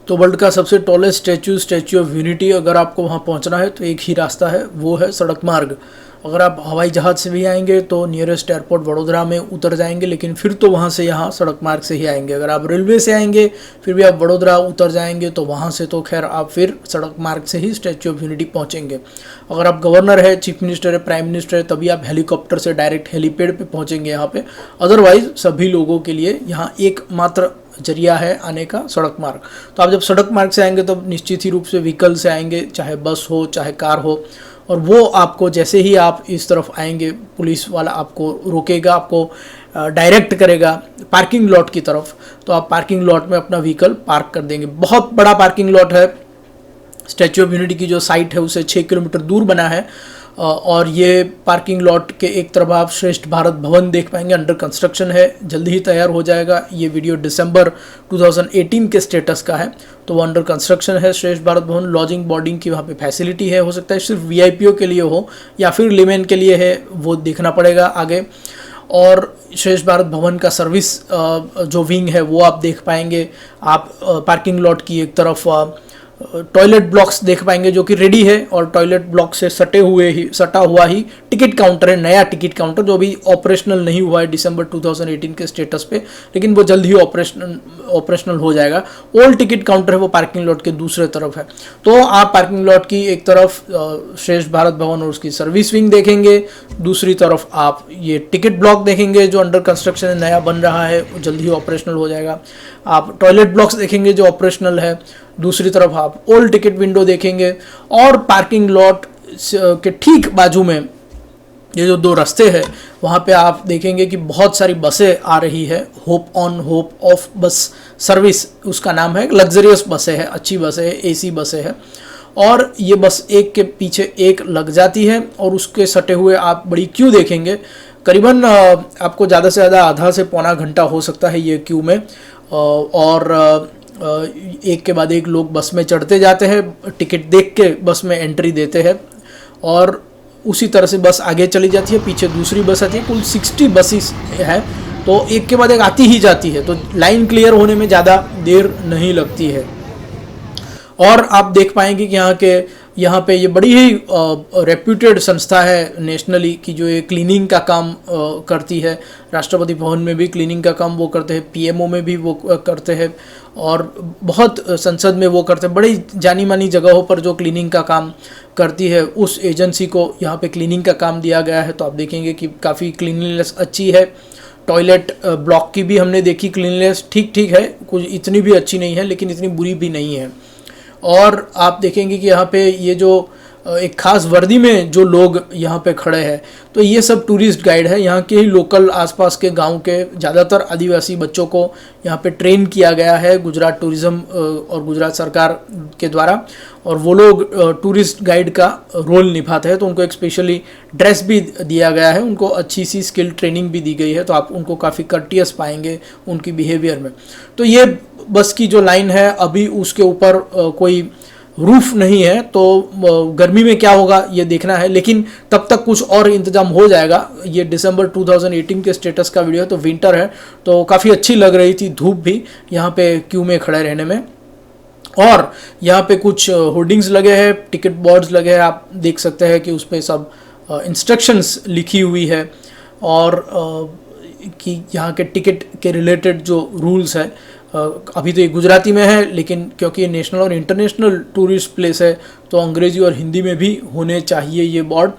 तो वर्ल्ड का सबसे टॉलेस्ट स्टैच्यू ऑफ यूनिटी, अगर आपको वहाँ पहुँचना है तो एक ही रास्ता है, वो है सड़क मार्ग। अगर आप हवाई जहाज़ से भी आएंगे तो नियरेस्ट एयरपोर्ट वडोदरा में उतर जाएंगे, लेकिन फिर तो वहाँ से यहाँ सड़क मार्ग से ही आएंगे। अगर आप रेलवे से आएंगे फिर भी आप वडोदरा उतर जाएंगे, तो वहाँ से तो खैर आप फिर सड़क मार्ग से ही स्टैच्यू ऑफ यूनिटी पहुँचेंगे। अगर आप गवर्नर है, चीफ मिनिस्टर है, प्राइम मिनिस्टर है, तभी आप हेलीकॉप्टर से डायरेक्ट हेलीपैड पे पहुँचेंगे यहाँ पे। अदरवाइज सभी लोगों के लिए यहाँ एकमात्र जरिया है आने का सड़क मार्ग। तो आप जब सड़क मार्ग से आएंगे तो निश्चित ही रूप से व्हीकल से आएंगे, चाहे बस हो चाहे कार हो, और वो आपको जैसे ही आप इस तरफ आएंगे पुलिस वाला आपको रोकेगा, आपको डायरेक्ट करेगा पार्किंग लॉट की तरफ। तो आप पार्किंग लॉट में अपना व्हीकल पार्क कर देंगे। बहुत बड़ा पार्किंग लॉट है। स्टैच्यू ऑफ यूनिटी की जो साइट है उसे 6 किलोमीटर दूर बना है, और ये पार्किंग लॉट के एक तरफ आप श्रेष्ठ भारत भवन देख पाएंगे, अंडर कंस्ट्रक्शन है, जल्दी ही तैयार हो जाएगा। ये वीडियो दिसंबर 2018 के स्टेटस का है, तो वो अंडर कंस्ट्रक्शन है श्रेष्ठ भारत भवन। लॉजिंग बोर्डिंग की वहाँ पे फैसिलिटी है, हो सकता है सिर्फ वीआईपीओ के लिए हो या फिर लिमेन के लिए है, वो देखना पड़ेगा आगे। और श्रेष्ठ भारत भवन का सर्विस जो विंग है वो आप देख पाएंगे। आप पार्किंग लॉट की एक तरफ टॉयलेट ब्लॉक्स देख पाएंगे जो कि रेडी है, और टॉयलेट ब्लॉक से सटा हुआ ही टिकट काउंटर है, नया टिकट काउंटर जो अभी ऑपरेशनल नहीं हुआ है दिसंबर 2018 के स्टेटस पे, लेकिन वो जल्द ही ऑपरेशनल हो जाएगा। ओल्ड टिकट काउंटर है वो पार्किंग लॉट के दूसरे तरफ है। तो आप पार्किंग लॉट की एक तरफ श्रेष्ठ भारत भवन और उसकी सर्विस विंग देखेंगे, दूसरी तरफ आप ये टिकट ब्लॉक देखेंगे जो अंडर कंस्ट्रक्शन है, नया बन रहा है, जल्द ही ऑपरेशनल हो जाएगा। आप टॉयलेट ब्लॉक्स देखेंगे जो ऑपरेशनल है, दूसरी तरफ आप ओल्ड टिकट विंडो देखेंगे। और पार्किंग लॉट के ठीक बाजू में ये जो 2 रास्ते हैं वहाँ पे आप देखेंगे कि बहुत सारी बसें आ रही है। Hope on hop of bus service उसका नाम है। लग्जरियस बसें हैं, अच्छी बसें हैं, एसी बसें हैं, और ये बस एक के पीछे एक लग जाती है, और उसके सटे हुए आप बड़ी क्यू देखेंगे। करीबन आपको ज़्यादा से ज़्यादा आधा से पौना घंटा हो सकता है ये क्यू में, और एक के बाद एक लोग बस में चढ़ते जाते हैं, टिकट देख के बस में एंट्री देते हैं, और उसी तरह से बस आगे चली जाती है। पीछे दूसरी बस आती है, कुल 60 बसेस है, तो एक के बाद एक आती ही जाती है, तो लाइन क्लियर होने में ज़्यादा देर नहीं लगती है। और आप देख पाएंगे कि यहाँ पे ये बड़ी ही रेप्यूटेड संस्था है नेशनली की, जो ये क्लीनिंग का काम करती है। राष्ट्रपति भवन में भी क्लीनिंग का काम वो करते हैं, पीएमओ में भी वो करते हैं, और बहुत संसद में वो करते हैं। बड़ी जानी मानी जगहों पर जो क्लीनिंग का काम करती है, उस एजेंसी को यहाँ पे क्लीनिंग का काम दिया गया है। तो आप देखेंगे कि काफ़ी क्लीनलीनेस अच्छी है। टॉयलेट ब्लॉक की भी हमने देखी, क्लीनलीनेस ठीक ठीक है, कुछ इतनी भी अच्छी नहीं है लेकिन इतनी बुरी भी नहीं है। और आप देखेंगे कि यहाँ पे ये जो एक खास वर्दी में जो लोग यहाँ पे खड़े हैं, तो ये सब टूरिस्ट गाइड है। यहाँ के ही लोकल आसपास के गांव के ज़्यादातर आदिवासी बच्चों को यहाँ पे ट्रेन किया गया है गुजरात टूरिज़्म और गुजरात सरकार के द्वारा, और वो लोग टूरिस्ट गाइड का रोल निभाते हैं। तो उनको एक स्पेशली ड्रेस भी दिया गया है, उनको अच्छी सी स्किल ट्रेनिंग भी दी गई है, तो आप उनको काफ़ी कर्टियस पाएंगे उनकी बिहेवियर में। तो ये बस की जो लाइन है, अभी उसके ऊपर कोई रूफ नहीं है, तो गर्मी में क्या होगा ये देखना है, लेकिन तब तक कुछ और इंतजाम हो जाएगा। ये दिसंबर 2018 के स्टेटस का वीडियो है, तो विंटर है, तो काफ़ी अच्छी लग रही थी धूप भी यहाँ पे क्यू में खड़े रहने में। और यहाँ पे कुछ होर्डिंग्स लगे हैं, टिकट बोर्ड्स लगे हैं, आप देख सकते हैं कि उस पर सब इंस्ट्रक्शंस लिखी हुई है, और कि यहाँ के टिकट के रिलेटेड जो रूल्स है, अभी तो ये गुजराती में है, लेकिन क्योंकि ये नेशनल और इंटरनेशनल टूरिस्ट प्लेस है तो अंग्रेजी और हिंदी में भी होने चाहिए ये बोर्ड।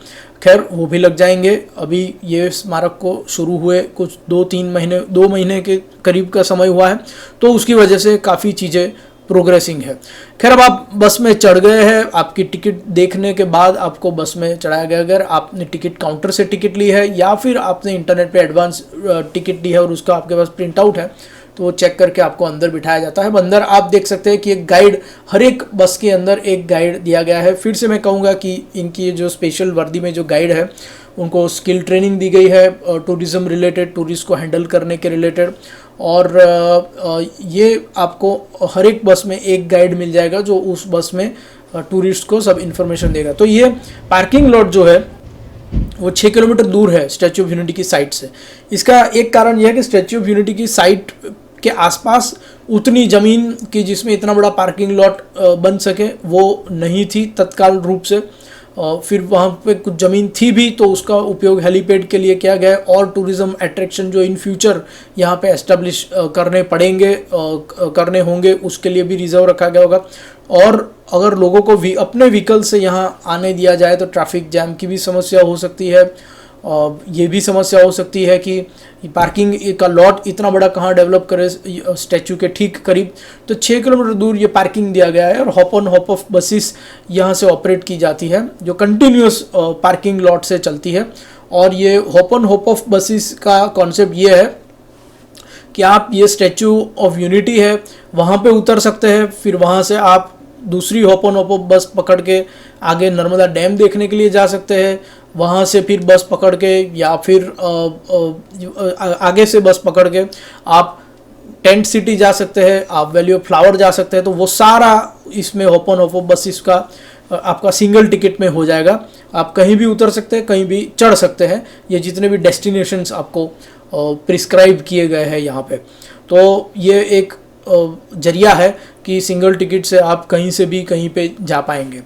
खैर वो भी लग जाएंगे। अभी ये स्मारक को शुरू हुए कुछ 2 महीने के करीब का समय हुआ है, तो उसकी वजह से काफ़ी चीज़ें प्रोग्रेसिंग है। खैर अब आप बस में चढ़ गए हैं, आपकी टिकट देखने के बाद आपको बस में चढ़ाया गया। अगर आपने टिकट काउंटर से टिकट ली है या फिर आपने इंटरनेट पे एडवांस टिकट ली है और उसका आपके पास प्रिंट आउट है, तो वो चेक करके आपको अंदर बिठाया जाता है। अंदर आप देख सकते हैं कि एक गाइड, हर एक बस के अंदर एक गाइड दिया गया है। फिर से मैं कहूँगा कि इनकी जो स्पेशल वर्दी में जो गाइड है उनको स्किल ट्रेनिंग दी गई है टूरिज़्म रिलेटेड, टूरिस्ट को हैंडल करने के रिलेटेड। और ये आपको हर एक बस में एक गाइड मिल जाएगा जो उस बस में टूरिस्ट को सब इन्फॉर्मेशन देगा। तो ये पार्किंग लॉट जो है वो 6 किलोमीटर दूर है स्टैच्यू ऑफ यूनिटी की साइट से। इसका एक कारण यह है कि स्टैच्यू ऑफ यूनिटी की साइट के आसपास उतनी ज़मीन की जिसमें इतना बड़ा पार्किंग लॉट बन सके वो नहीं थी तत्काल रूप से। फिर वहाँ पे कुछ ज़मीन थी भी तो उसका उपयोग हेलीपैड के लिए किया गया है, और टूरिज़्म अट्रैक्शन जो इन फ्यूचर यहाँ पे एस्टेब्लिश करने पड़ेंगे, करने होंगे, उसके लिए भी रिजर्व रखा गया होगा। और अगर लोगों को अपने व्हीकल से यहाँ आने दिया जाए तो ट्रैफिक जैम की भी समस्या हो सकती है। ये भी समस्या हो सकती है कि पार्किंग का लॉट इतना बड़ा कहाँ डेवलप करे स्टैचू के ठीक करीब, तो 6 किलोमीटर दूर ये पार्किंग दिया गया है। और hop on hop off buses यहाँ से ऑपरेट की जाती है जो कंटिन्यूस पार्किंग लॉट से चलती है। और ये hop on hop off buses का कॉन्सेप्ट ये है कि आप ये स्टैचू ऑफ यूनिटी है वहाँ पे उतर सकते हैं, फिर वहाँ से आप दूसरी हॉप ऑन हॉप ऑफ बस पकड़ के आगे नर्मदा डैम देखने के लिए जा सकते हैं, वहाँ से फिर बस पकड़ के या फिर आगे से बस पकड़ के आप टेंट सिटी जा सकते हैं, आप वैली ऑफ फ्लावर जा सकते हैं। तो वो सारा इसमें hop on hop off buses का आपका सिंगल टिकट में हो जाएगा। आप कहीं भी उतर सकते हैं, कहीं भी चढ़ सकते हैं, ये जितने भी डेस्टिनेशंस आपको प्रिस्क्राइब किए गए हैं यहाँ पे। तो ये एक जरिया है कि सिंगल टिकट से आप कहीं से भी कहीं पे जा पाएंगे।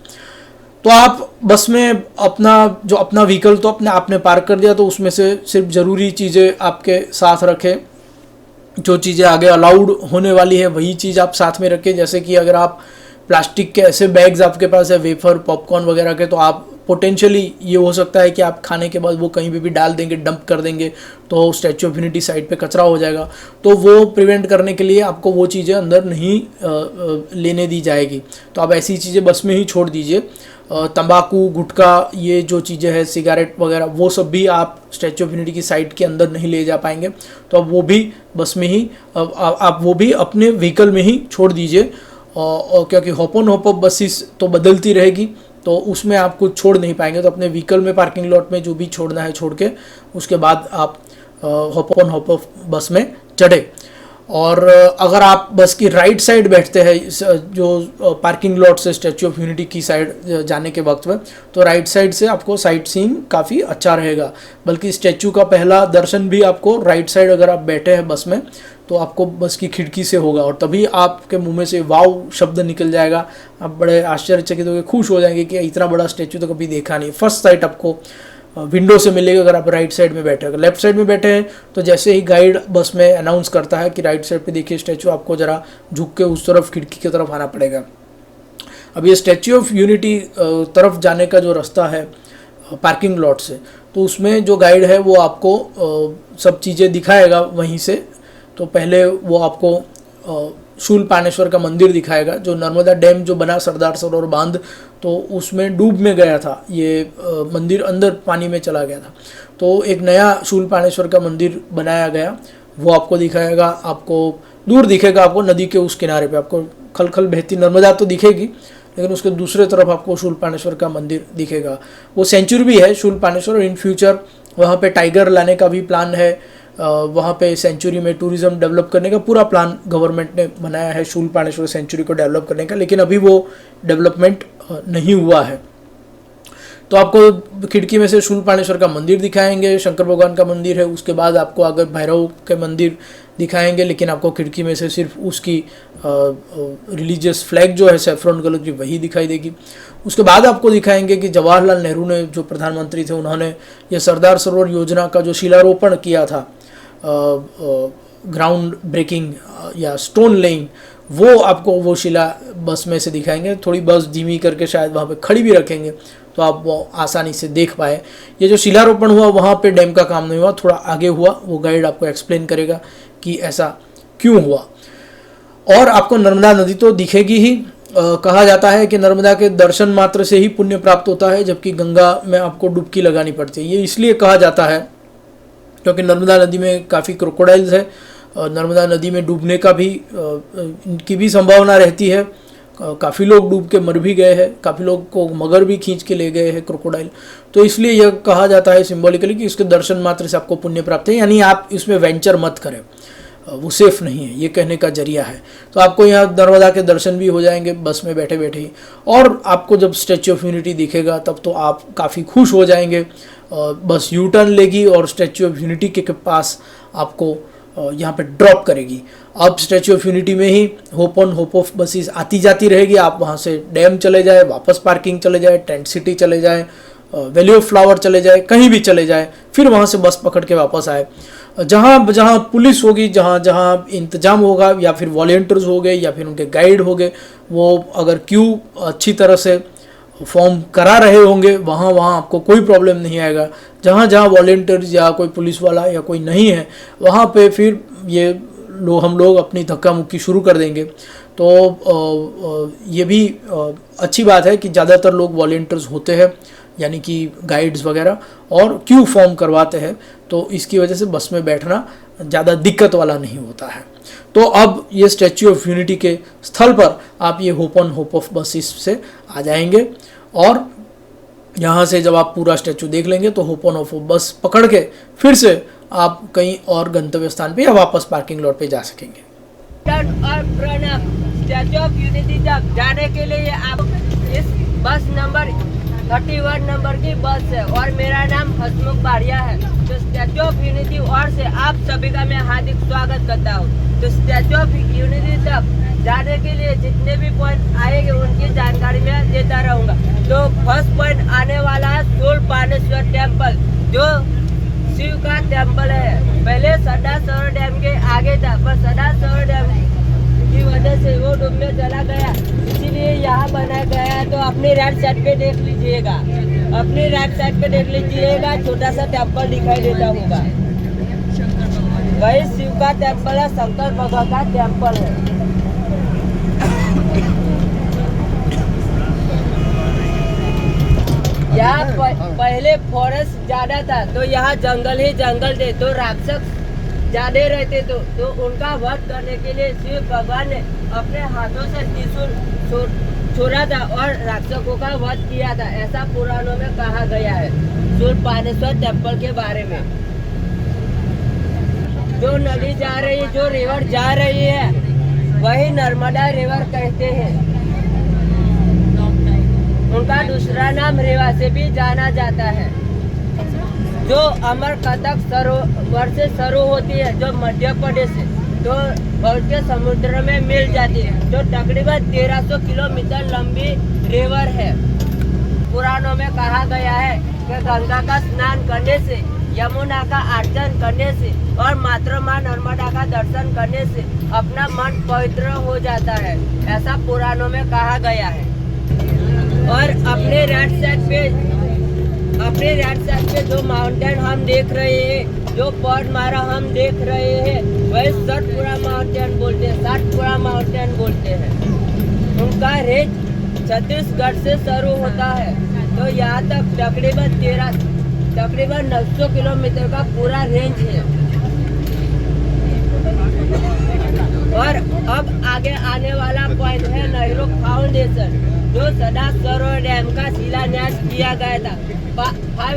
तो आप बस में अपना व्हीकल तो आपने पार्क कर दिया, तो उसमें से सिर्फ ज़रूरी चीज़ें आपके साथ रखें, जो चीज़ें आगे अलाउड होने वाली है वही चीज़ आप साथ में रखें। जैसे कि अगर आप प्लास्टिक के ऐसे बैग्स आपके पास है वेफर पॉपकॉर्न वगैरह के, तो आप पोटेंशियली ये हो सकता है कि आप खाने के बाद वो कहीं भी डाल देंगे, डंप कर देंगे, तो स्टैचू ऑफ यूनिटी साइड पे कचरा हो जाएगा। तो वो प्रिवेंट करने के लिए आपको वो चीज़ें अंदर नहीं लेने दी जाएगी, तो आप ऐसी चीज़ें बस में ही छोड़ दीजिए। तंबाकू, गुटखा, ये जो चीज़ें हैं, सिगारेट वगैरह, वो सब भी आप स्टैचू ऑफ यूनिटी की साइड के अंदर नहीं ले जा पाएंगे, तो अब वो भी बस में ही आप वो भी अपने व्हीकल में ही छोड़ दीजिए। और क्योंकि hop on hop off buses तो बदलती रहेगी, तो उसमें आप कुछ छोड़ नहीं पाएंगे, तो अपने व्हीकल में पार्किंग लॉट में जो भी छोड़ना है छोड़ के उसके बाद आप हॉप ऑन हॉप ऑफ बस में चढ़े। और अगर आप बस की राइट साइड बैठते हैं जो पार्किंग लॉट से स्टैचू ऑफ यूनिटी की साइड जाने के वक्त में, तो राइट साइड से आपको साइट सीइंग काफ़ी अच्छा रहेगा। बल्कि स्टैचू का पहला दर्शन भी आपको राइट साइड अगर आप बैठे हैं बस में तो आपको बस की खिड़की से होगा, और तभी आपके मुंह में से वाव शब्द निकल जाएगा। आप बड़े आश्चर्यचकित होकर खुश हो जाएंगे कि इतना बड़ा स्टैचू तो कभी देखा नहीं। फर्स्ट साइट आपको विंडो से मिलेगा अगर आप राइट साइड में बैठे। अगर लेफ्ट साइड में बैठे हैं तो जैसे ही गाइड बस में अनाउंस करता है कि राइट साइड पे देखिए स्टैचू, आपको ज़रा झुक के उस तरफ खिड़की की तरफ आना पड़ेगा। अब ये स्टैचू ऑफ यूनिटी तरफ जाने का जो रास्ता है पार्किंग लॉट से, तो उसमें जो गाइड है वो आपको सब चीज़ें दिखाएगा वहीं से। तो पहले वो आपको शूलपाणेश्वर का मंदिर दिखाएगा, जो नर्मदा डैम जो बना सरदार सरोवर बांध, तो उसमें डूब में गया था, ये मंदिर अंदर पानी में चला गया था। तो एक नया शूलपाणेश्वर का मंदिर बनाया गया, वो आपको दिखाएगा। आपको दूर दिखेगा, आपको नदी के उस किनारे पे आपको खलखल बहती नर्मदा तो दिखेगी, लेकिन उसके दूसरे तरफ आपको शूलपाणेश्वर का मंदिर दिखेगा। वो सेंचुरी भी है शूलपाणेश्वर, और इन फ्यूचर वहाँ पे टाइगर लाने का भी प्लान है। वहाँ पे सेंचुरी में टूरिज़्म डेवलप करने का पूरा प्लान गवर्नमेंट ने बनाया है शूलपाणेश्वर सेंचुरी को डेवलप करने का, लेकिन अभी वो डेवलपमेंट नहीं हुआ है। तो आपको खिड़की में से शूलपाणेश्वर का मंदिर दिखाएंगे, शंकर भगवान का मंदिर है, उसके बाद आपको अगर भैरव के मंदिर दिखाएंगे, लेकिन आपको खिड़की में से सिर्फ उसकी रिलीजियस फ्लैग जो है सैफ्रॉन कलर की वही दिखाई देगी। उसके बाद आपको दिखाएंगे कि जवाहरलाल नेहरू ने जो प्रधानमंत्री थे उन्होंने ये सरदार सरोवर योजना का जो शिलारोपण किया था, ग्राउंड ब्रेकिंग या स्टोन लेइंग, वो आपको वो शिला बस में से दिखाएंगे। थोड़ी बस धीमी करके शायद वहाँ पे खड़ी भी रखेंगे तो आप वो आसानी से देख पाए। ये जो शिलारोपण हुआ वहाँ पे डैम का काम नहीं हुआ, थोड़ा आगे हुआ, वो गाइड आपको एक्सप्लेन करेगा कि ऐसा क्यों हुआ। और आपको नर्मदा नदी तो दिखेगी ही। कहा जाता है कि नर्मदा के दर्शन मात्र से ही पुण्य प्राप्त होता है, जबकि गंगा में आपको डुबकी लगानी पड़ती है। ये इसलिए कहा जाता है क्योंकि नर्मदा नदी में काफ़ी क्रोकोडाइल्स है, नर्मदा नदी में डूबने का भी इनकी भी संभावना रहती है। काफ़ी लोग डूब के मर भी गए हैं, काफ़ी लोग को मगर भी खींच के ले गए हैं क्रोकोडाइल। तो इसलिए यह कहा जाता है सिंबॉलिकली कि इसके दर्शन मात्र से आपको पुण्य प्राप्त है, यानी आप इसमें वेंचर मत करें, वो सेफ़ नहीं है, ये कहने का जरिया है। तो आपको यहाँ नर्मदा के दर्शन भी हो जाएंगे बस में बैठे बैठे ही। और आपको जब स्टैचू ऑफ यूनिटी दिखेगा तब तो आप काफ़ी खुश हो जाएंगे। बस यू टर्न लेगी और स्टैचू ऑफ यूनिटी के पास आपको यहाँ पे ड्रॉप करेगी। अब स्टैच्यू ऑफ यूनिटी में ही hop on hop off buses आती जाती रहेगी। आप वहाँ से डैम चले जाए, वापस पार्किंग चले जाए, टेंट सिटी चले जाए, वैली ऑफ फ्लावर चले जाए, कहीं भी चले जाए, फिर वहाँ से बस पकड़ के वापस आए। जहाँ जहाँ पुलिस होगी, जहाँ जहाँ इंतजाम होगा, या फिर वॉलेंटियर्स हो गए या फिर उनके गाइड हो गए, वो अगर क्यू अच्छी तरह से फॉर्म करा रहे होंगे, वहाँ वहाँ आपको कोई प्रॉब्लम नहीं आएगा। जहाँ जहाँ वॉलेंटियर्स या कोई पुलिस वाला या कोई नहीं है, वहाँ पे फिर ये हम लोग अपनी धक्का मुक्की शुरू कर देंगे। तो ये भी अच्छी बात है कि ज़्यादातर लोग वॉलेंटियर्स होते हैं, यानी कि गाइड्स वगैरह, और क्यू फॉर्म करवाते हैं, तो इसकी वजह से बस में बैठना ज़्यादा दिक्कत वाला नहीं होता है। तो अब ये स्टैच्यू ऑफ यूनिटी के स्थल पर आप ये hope on hop off buses से आ जाएंगे, और यहाँ से जब आप पूरा स्टैच्यू देख लेंगे तो होप ऑन होप ऑफ बस पकड़ के फिर से आप कहीं और गंतव्य स्थान पे या वापस पार्किंग लॉट पे जा सकेंगे। स्टैच्यू ऑफ यूनिटी तक जाने के लिए आप इस बस नंबर 31 नंबर की बस है, और मेरा नाम हसमुख बारिया है। तो स्टैच्यू ऑफ यूनिटी और से आप सभी का मैं हार्दिक स्वागत करता हूँ। तो स्टैच्यू ऑफ यूनिटी तक जाने के लिए जितने भी पॉइंट आएंगे उनकी जानकारी मैं देता रहूँगा। तो फर्स्ट पॉइंट आने वाला है शूलपानेश्वर टेम्पल, जो शिव का टेम्पल है। पहले सरदार सरोवर डैम के आगे था, पर सरदार सरोवर डैम की वजह से वो डूबने चला गया, इसीलिए यहाँ बनाया गया है। तो अपनी राइट साइड पे देख लीजिएगा, अपनी राइट साइड पे देख लीजिएगा, छोटा सा टेम्पल दिखाई देता होगा, वही शिव का टेम्पल है, शंकर भगवान का टेम्पल है। यहाँ पहले फॉरेस्ट ज्यादा था, तो यहाँ जंगल ही जंगल थे, तो राक्षस ज्यादा रहते, तो उनका वध करने के लिए शिव भगवान ने अपने हाथों से त्रिशूल छोड़ा था और राक्षसों का वध किया था, ऐसा पुराणों में कहा गया है शूलपानेश्वर टेम्पल के बारे में। जो नदी जा रही है, जो रिवर जा रही है, वही नर्मदा रिवर कहते हैं। उनका दूसरा नाम रेवा से भी जाना जाता है। जो अमरकंटक सरोवर से शुरू होती है, जो मध्य प्रदेश से, तो के समुद्र में मिल जाती है, जो तकरीबन 1300 किलोमीटर लंबी रिवर है। पुराणों में कहा गया है कि गंगा का स्नान करने से, यमुना का अर्चन करने से और मातृ माँ नर्मदा का दर्शन करने से अपना मन पवित्र हो जाता है, ऐसा पुराणों में कहा गया है। और अपने राइट साइड पे जो माउंटेन हम देख रहे हैं, जो पर्वतमाला हम देख रहे हैं, वही सतपुड़ा माउंटेन बोलते हैं, सतपुड़ा माउंटेन बोलते हैं। उनका रेंज छत्तीसगढ़ से शुरू होता है, तो यहाँ तक तकरीबन 900 किलोमीटर का पूरा रेंज है। और अब आगे आने वाला पॉइंट है नेहरू फाउंडेशन, जो सरदार सरोवर डैम का शिलान्यास किया गया था 5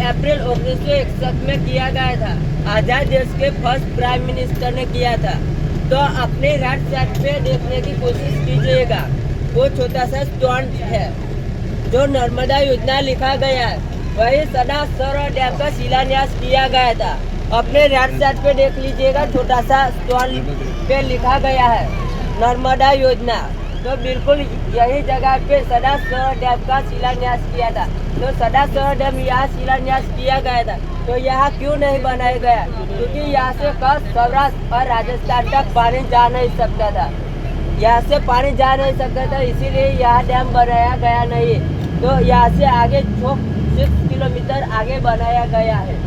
अप्रैल 1961 में किया गया था। आजाद देश के फर्स्ट प्राइम मिनिस्टर ने किया था। तो अपने राइट साइड पे देखने की कोशिश कीजिएगा, वो छोटा सा स्टोन है, जो नर्मदा योजना लिखा गया है, वही सरदार सरोवर डैम का शिलान्यास किया गया था। अपने राइट साइड पे देख लीजिएगा, छोटा सा स्टोन पे लिखा गया है नर्मदा योजना। तो बिल्कुल यही जगह पे सरदार सरोवर डैम का शिलान्यास किया था। तो सरदार सरोवर डैम यहाँ शिलान्यास किया गया था, तो यहाँ क्यों नहीं बनाया गया? क्योंकि यहाँ से सौराष्ट्र और राजस्थान तक पानी जा नहीं सकता था, यहाँ से पानी जा नहीं सकता था, इसीलिए यहाँ डैम बनाया गया नहीं। तो यहाँ से आगे 6 किलोमीटर आगे बनाया गया है।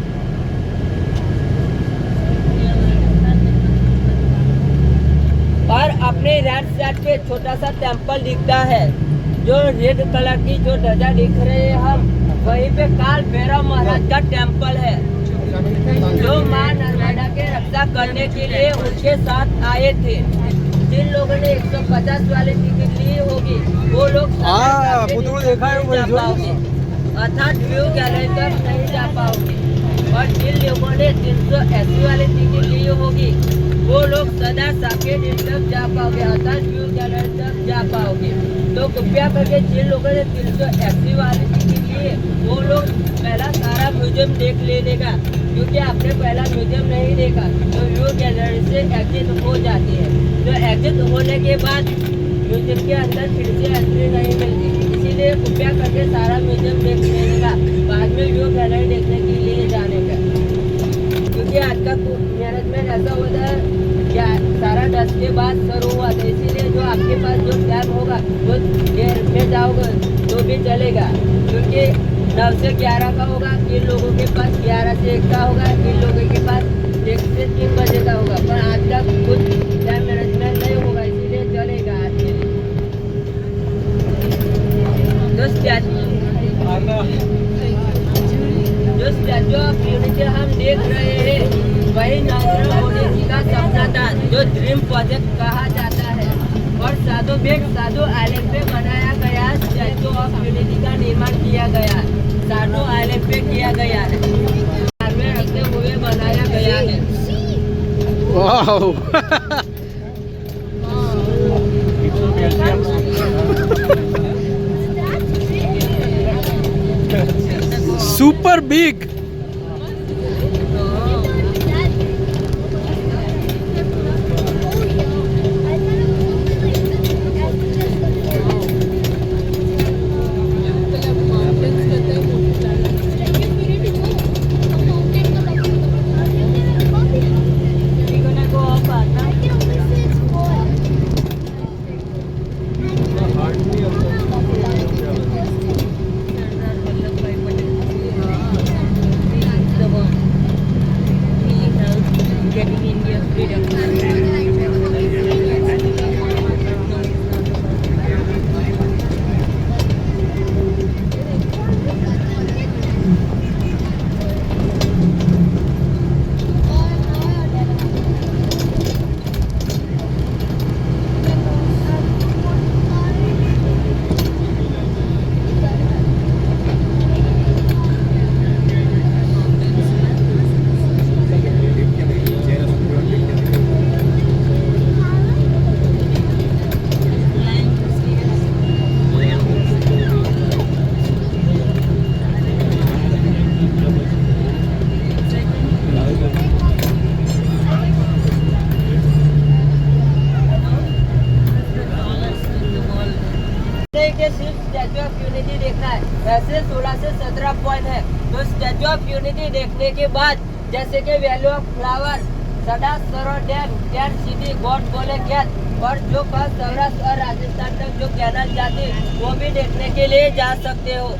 और अपने राइट साइड पे छोटा सा टेम्पल दिखता है, जो रेड कलर की जो ध्वजा दिख रही है, हम वहीं पे काल भैरव महाराज का टेम्पल है, जो माँ नर्मदा के रक्षा करने के लिए उनके साथ आए थे। जिन लोगों ने 150 वाली टिकट ली होगी, वो लोग अर्थात व्यू गैलरी तक नहीं जा पाओगे। और जिन लोगों ने 380 वाली टिकट ली होगी, वो लोग सदा साकेत तक जा पाओगे, अर्थात व्यू गैलरी तक जा पाओगे। तो तो कृपया करके जिन लोगों ने 380 वाली टिकट ली है वो लोग पहला सारा म्यूजियम देख लेने का, क्योंकि आपने पहला म्यूजियम नहीं देखा तो व्यू गैलरी से एग्जिट हो जाती है। तो एग्जिट होने के बाद म्यूजियम के अंदर फिर से एंट्री नहीं मिलती, इसीलिए कृपया करके सारा म्यूजियम देख लेने का, बाद में व्यू गैलरी देखने के लिए जाने का। क्योंकि आज का मैनेजमेंट ऐसा होता है क्या सारा 10 के बाद शुरू हुआ था, इसीलिए जो आपके पास जो टाइम होगा वो देर में जाओगे तो भी चलेगा, क्योंकि 9 से 11 का होगा, किन लोगों के पास 11 से 1 का होगा, किन लोगों के पास 1 से 3 बजे का होगा, पर आज का कुछ टाइम मैनेजमेंट नहीं होगा, इसीलिए चलेगा आज के लिए। जो स्टैचू ऑफ यूनिटी हम देख रहे हैं वही नरेंद्र मोदी जी का सपना था, जो ड्रीम प्रोजेक्ट कहा जाता है, और साधु आइलैंड पे बनाया गया स्टैचू ऑफ यूनिटी का निर्माण किया गया, साधु आइलैंड पे किया गया है, में रखते हुए बनाया गया है। Wow super big. सिर्फ स्टैचू ऑफ यूनिटी देखना है, वैसे 16 से 17 पॉइंट है। तो स्टैचू ऑफ यूनिटी देखने के बाद जैसे कि वैली ऑफ फ्लावर, सदा सरोवर डैम, टेंट सिटी, गॉड बोले कैट, और जो सौराष्ट्र और राजस्थान तक जो कैनाल जाती वो भी देखने के लिए जा सकते हो।